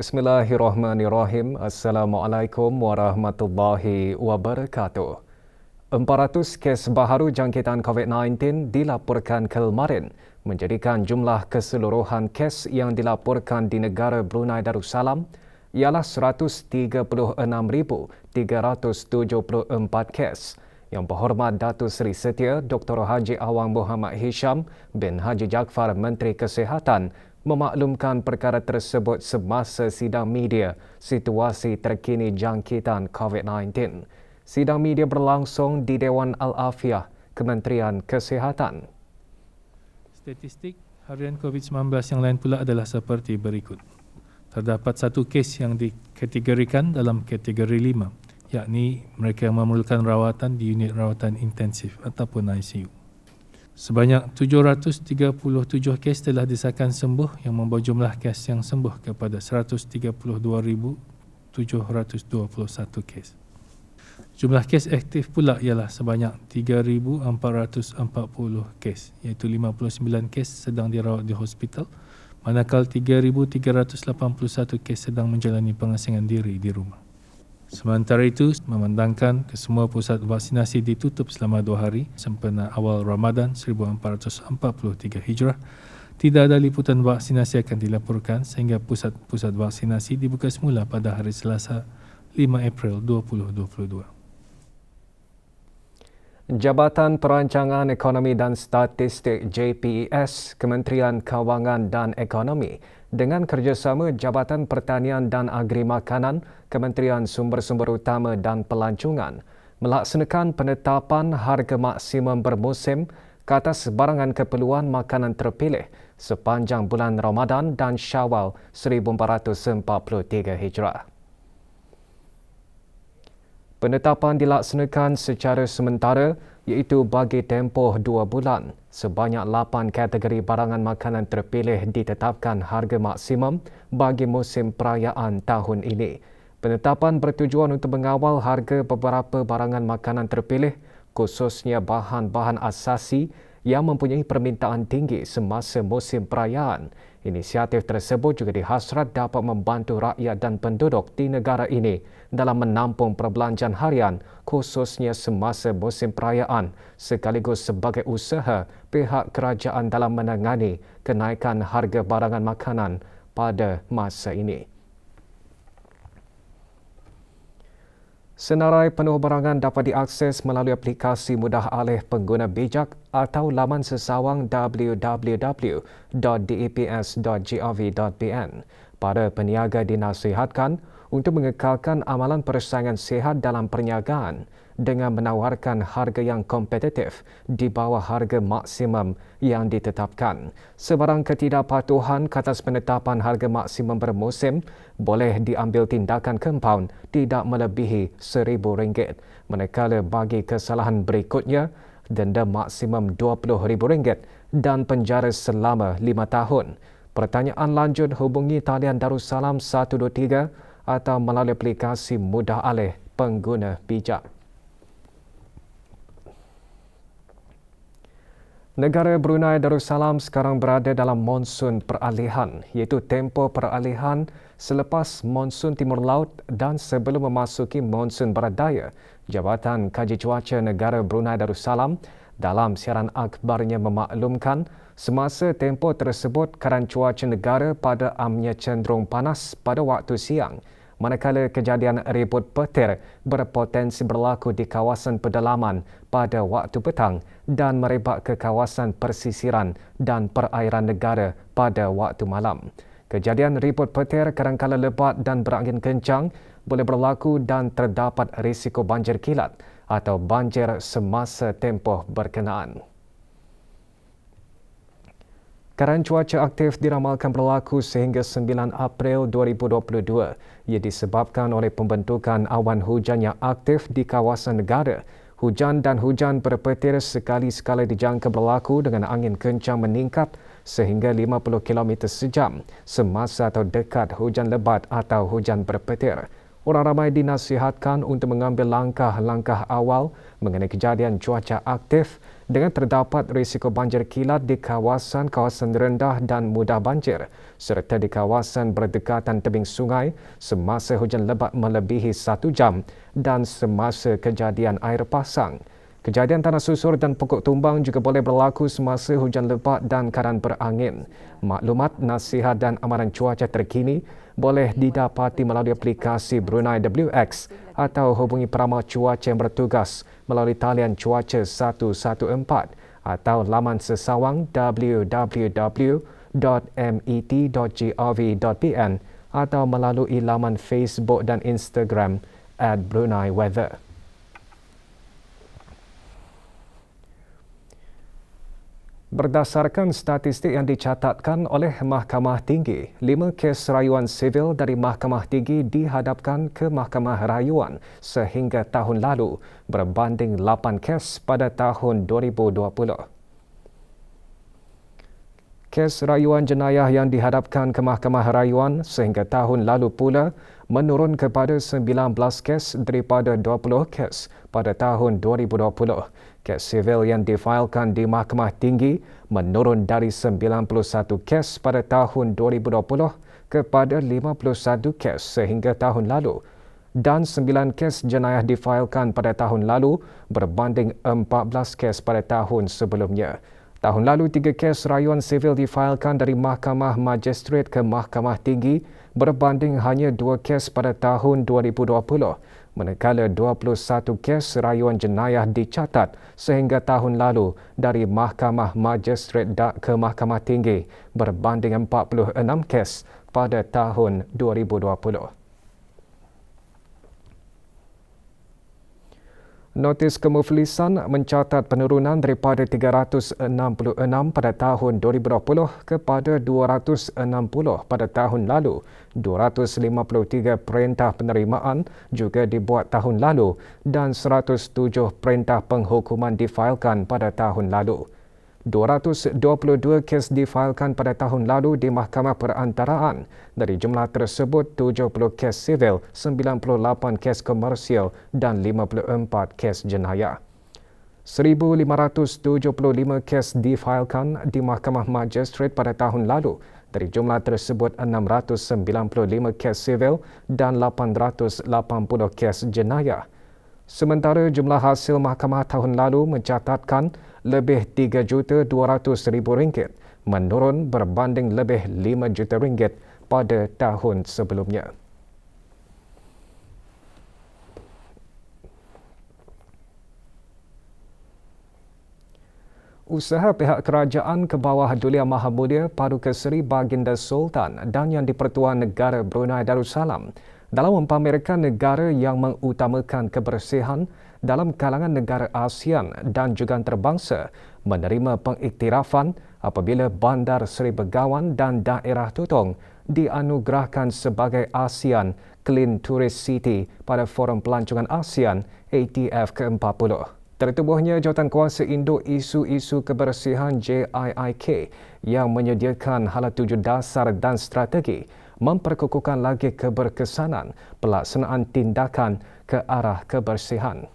Bismillahirrahmanirrahim. Assalamualaikum warahmatullahi wabarakatuh. 400 kes baharu jangkitan COVID-19 dilaporkan kemarin, menjadikan jumlah keseluruhan kes yang dilaporkan di negara Brunei Darussalam ialah 136,374 kes. Yang Berhormat Datuk Seri Setia Dr. Haji Awang Muhammad Hisham bin Haji Jaafar Menteri Kesihatan memaklumkan perkara tersebut semasa sidang media situasi terkini jangkitan COVID-19. Sidang media berlangsung di Dewan Al-Afiah Kementerian Kesihatan. Statistik harian COVID-19 yang lain pula adalah seperti berikut. Terdapat satu kes yang dikategorikan dalam kategori 5, yakni mereka yang memerlukan rawatan di unit rawatan intensif ataupun ICU. Sebanyak 737 kes telah disahkan sembuh yang membawa jumlah kes yang sembuh kepada 132,721 kes. Jumlah kes aktif pula ialah sebanyak 3,440 kes, iaitu 59 kes sedang dirawat di hospital, manakala 3,381 kes sedang menjalani pengasingan diri di rumah. Sementara itu, memandangkan kesemua pusat vaksinasi ditutup selama 2 hari sempena awal Ramadan 1443 Hijrah, tidak ada liputan vaksinasi akan dilaporkan sehingga pusat-pusat vaksinasi dibuka semula pada hari Selasa 5 April 2022. Jabatan Perancangan Ekonomi dan Statistik JPES, Kementerian Kewangan dan Ekonomi dengan kerjasama Jabatan Pertanian dan Agri Makanan, Kementerian Sumber-Sumber Utama dan Pelancongan melaksanakan penetapan harga maksimum bermusim ke atas barangan keperluan makanan terpilih sepanjang bulan Ramadan dan Syawal 1443 Hijrah. Penetapan dilaksanakan secara sementara iaitu bagi tempoh 2 bulan. Sebanyak 8 kategori barangan makanan terpilih ditetapkan harga maksimum bagi musim perayaan tahun ini. Penetapan bertujuan untuk mengawal harga beberapa barangan makanan terpilih, khususnya bahan-bahan asasi yang mempunyai permintaan tinggi semasa musim perayaan. Inisiatif tersebut juga dihasrat dapat membantu rakyat dan penduduk di negara ini dalam menampung perbelanjaan harian khususnya semasa musim perayaan sekaligus sebagai usaha pihak kerajaan dalam menangani kenaikan harga barangan makanan pada masa ini. Senarai penuh barangan dapat diakses melalui aplikasi mudah alih pengguna bijak atau laman sesawang www.deps.gov.bn. Para peniaga dinasihatkan untuk mengekalkan amalan persaingan sihat dalam perniagaan dengan menawarkan harga yang kompetitif di bawah harga maksimum yang ditetapkan. Sebarang ketidakpatuhan ke atas penetapan harga maksimum bermusim boleh diambil tindakan kompaun tidak melebihi RM1,000. Manakala bagi kesalahan berikutnya, denda maksimum RM20,000 dan penjara selama 5 tahun. Pertanyaan lanjut hubungi talian Darussalam 123 atau melalui aplikasi mudah alih pengguna bijak. Negara Brunei Darussalam sekarang berada dalam monsun peralihan, iaitu tempoh peralihan selepas monsun timur laut dan sebelum memasuki monsun barat daya. Jabatan Kaji Cuaca Negara Brunei Darussalam dalam siaran akhbarnya memaklumkan semasa tempoh tersebut keadaan cuaca negara pada amnya cenderung panas pada waktu siang, manakala kejadian ribut petir berpotensi berlaku di kawasan pedalaman pada waktu petang dan merebak ke kawasan persisiran dan perairan negara pada waktu malam. Kejadian ribut petir kadangkala lebat dan berangin kencang boleh berlaku dan terdapat risiko banjir kilat atau banjir semasa tempoh berkenaan. Keadaan cuaca aktif diramalkan berlaku sehingga 9 April 2022. Ia disebabkan oleh pembentukan awan hujan yang aktif di kawasan negara. Hujan dan hujan berpetir sekali-sekala dijangka berlaku dengan angin kencang meningkat sehingga 50 km sejam semasa atau dekat hujan lebat atau hujan berpetir. Orang ramai dinasihatkan untuk mengambil langkah-langkah awal mengenai kejadian cuaca aktif dengan terdapat risiko banjir kilat di kawasan-kawasan rendah dan mudah banjir serta di kawasan berdekatan tebing sungai semasa hujan lebat melebihi 1 jam dan semasa kejadian air pasang. Kejadian tanah susur dan pokok tumbang juga boleh berlaku semasa hujan lebat dan keadaan berangin. Maklumat, nasihat dan amaran cuaca terkini boleh didapati melalui aplikasi Brunei WX atau hubungi peramal cuaca yang bertugas melalui talian cuaca 114 atau laman sesawang www.met.gov.pn atau melalui laman Facebook dan Instagram @BruneiWeather. Berdasarkan statistik yang dicatatkan oleh Mahkamah Tinggi, 5 kes rayuan sivil dari Mahkamah Tinggi dihadapkan ke Mahkamah Rayuan sehingga tahun lalu berbanding 8 kes pada tahun 2020. Kes rayuan jenayah yang dihadapkan ke Mahkamah Rayuan sehingga tahun lalu pula menurun kepada 19 kes daripada 20 kes pada tahun 2020. Kes sivil yang difailkan di Mahkamah Tinggi menurun dari 91 kes pada tahun 2020 kepada 51 kes sehingga tahun lalu dan 9 kes jenayah difailkan pada tahun lalu berbanding 14 kes pada tahun sebelumnya. Tahun lalu, 3 kes rayuan sivil difailkan dari Mahkamah Magistrate ke Mahkamah Tinggi berbanding hanya 2 kes pada tahun 2020. Manakala 21 kes rayuan jenayah dicatat sehingga tahun lalu dari Mahkamah Magistrate ke Mahkamah Tinggi berbanding 46 kes pada tahun 2020. Notis kemuflisan mencatat penurunan daripada 366 pada tahun 2020 kepada 260 pada tahun lalu. 253 perintah penerimaan juga dibuat tahun lalu dan 107 perintah penghukuman difailkan pada tahun lalu. 222 kes difailkan pada tahun lalu di Mahkamah Perantaraan. Dari jumlah tersebut, 70 kes sivil, 98 kes komersial dan 54 kes jenayah. 1,575 kes difailkan di Mahkamah Magistrate pada tahun lalu. Dari jumlah tersebut, 695 kes sivil dan 880 kes jenayah. Sementara jumlah hasil mahkamah tahun lalu mencatatkan lebih RM3,200,000, menurun berbanding lebih RM5 juta pada tahun sebelumnya. Usaha pihak kerajaan ke bawah Duli Yang Maha Mulia Paduka Seri Baginda Sultan dan Yang di-Pertuan Negara Brunei Darussalam dalam mempamerkan negara yang mengutamakan kebersihan dalam kalangan negara ASEAN dan juga antarabangsa menerima pengiktirafan apabila Bandar Seri Begawan dan Daerah Tutong dianugerahkan sebagai ASEAN Clean Tourist City pada Forum Pelancongan ASEAN ATF ke-40. Tertubuhnya Jawatankuasa Indo Isu-Isu Kebersihan JIIK yang menyediakan hala tuju dasar dan strategi memperkukuhkan lagi keberkesanan pelaksanaan tindakan ke arah kebersihan.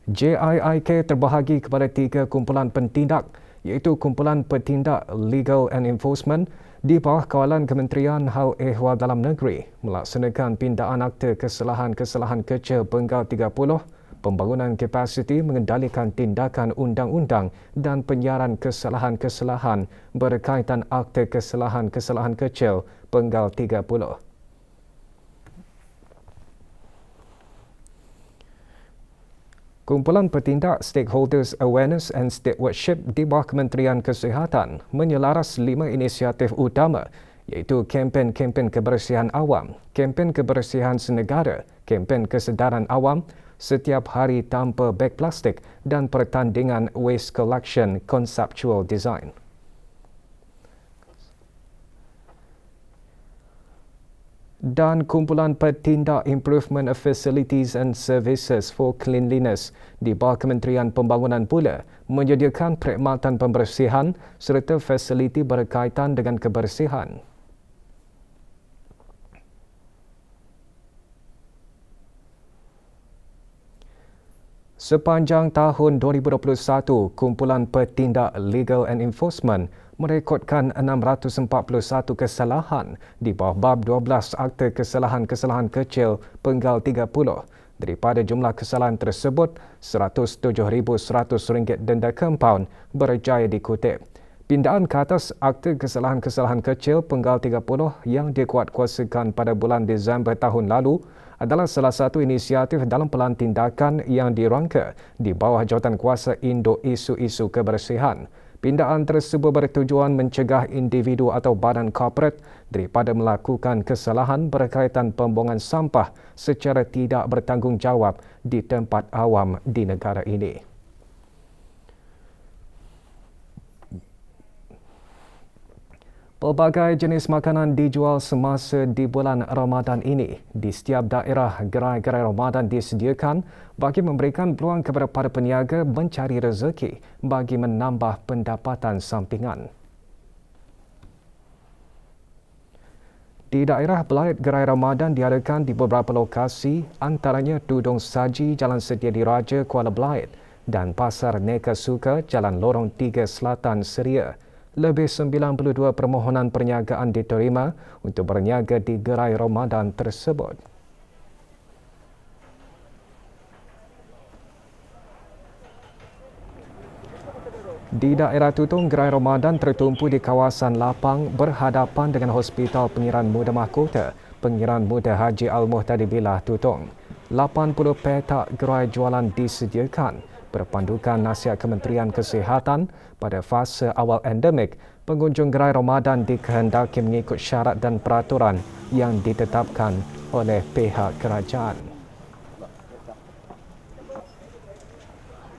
JIIK terbahagi kepada 3 kumpulan pentindak iaitu Kumpulan Pentindak Legal and Enforcement di bawah kawalan Kementerian Hal Ehwal Dalam Negeri melaksanakan pindaan akta kesalahan-kesalahan kecil Penggal 30, pembangunan kapasiti mengendalikan tindakan undang-undang dan penyiaran kesalahan-kesalahan berkaitan akta kesalahan-kesalahan kecil Penggal 30. Kumpulan Pentindak Stakeholders Awareness and Stewardship di bawah Kementerian Kesihatan menyelaras 5 inisiatif utama iaitu kempen-kempen kebersihan awam, kempen kebersihan senegara, kempen kesedaran awam, setiap hari tanpa beg plastik dan pertandingan waste collection conceptual design. Dan Kumpulan Pentindak Improvement of Facilities and Services for Cleanliness di bawah Kementerian Pembangunan pula menyediakan perkhidmatan pembersihan serta fasiliti berkaitan dengan kebersihan. Sepanjang tahun 2021, kumpulan petindak Legal and Enforcement merekodkan 641 kesalahan di bawah bab 12 Akta Kesalahan-Kesalahan Kecil Penggal 30. Daripada jumlah kesalahan tersebut, RM107,100 denda kompaun berjaya dikutip. Pindaan ke atas Akta Kesalahan-Kesalahan Kecil Penggal 30 yang dikuatkuasakan pada bulan Disember tahun lalu adalah salah satu inisiatif dalam pelan tindakan yang dirangka di bawah Jawatankuasa Indo Isu-Isu Kebersihan. Pindaan tersebut bertujuan mencegah individu atau badan korporat daripada melakukan kesalahan berkaitan pembuangan sampah secara tidak bertanggungjawab di tempat awam di negara ini. Pelbagai jenis makanan dijual semasa di bulan Ramadan ini. Di setiap daerah, gerai-gerai Ramadan disediakan bagi memberikan peluang kepada para peniaga mencari rezeki bagi menambah pendapatan sampingan. Di daerah Belait, gerai Ramadan diadakan di beberapa lokasi, antaranya Tudung Saji, Jalan Setia Diraja, Kuala Belait dan Pasar Neka Suka, Jalan Lorong 3 Selatan, Seria. Lebih 92 permohonan perniagaan diterima untuk berniaga di gerai Ramadan tersebut. Di daerah Tutong, gerai Ramadan tertumpu di kawasan lapang berhadapan dengan Hospital Pengiran Muda Mahkota, Pengiran Muda Haji Al-Muhtadi Billah Tutong. 80 petak gerai jualan disediakan. Berpandukan nasihat Kementerian Kesihatan pada fasa awal endemik, pengunjung gerai Ramadan dikehendaki mengikut syarat dan peraturan yang ditetapkan oleh pihak kerajaan.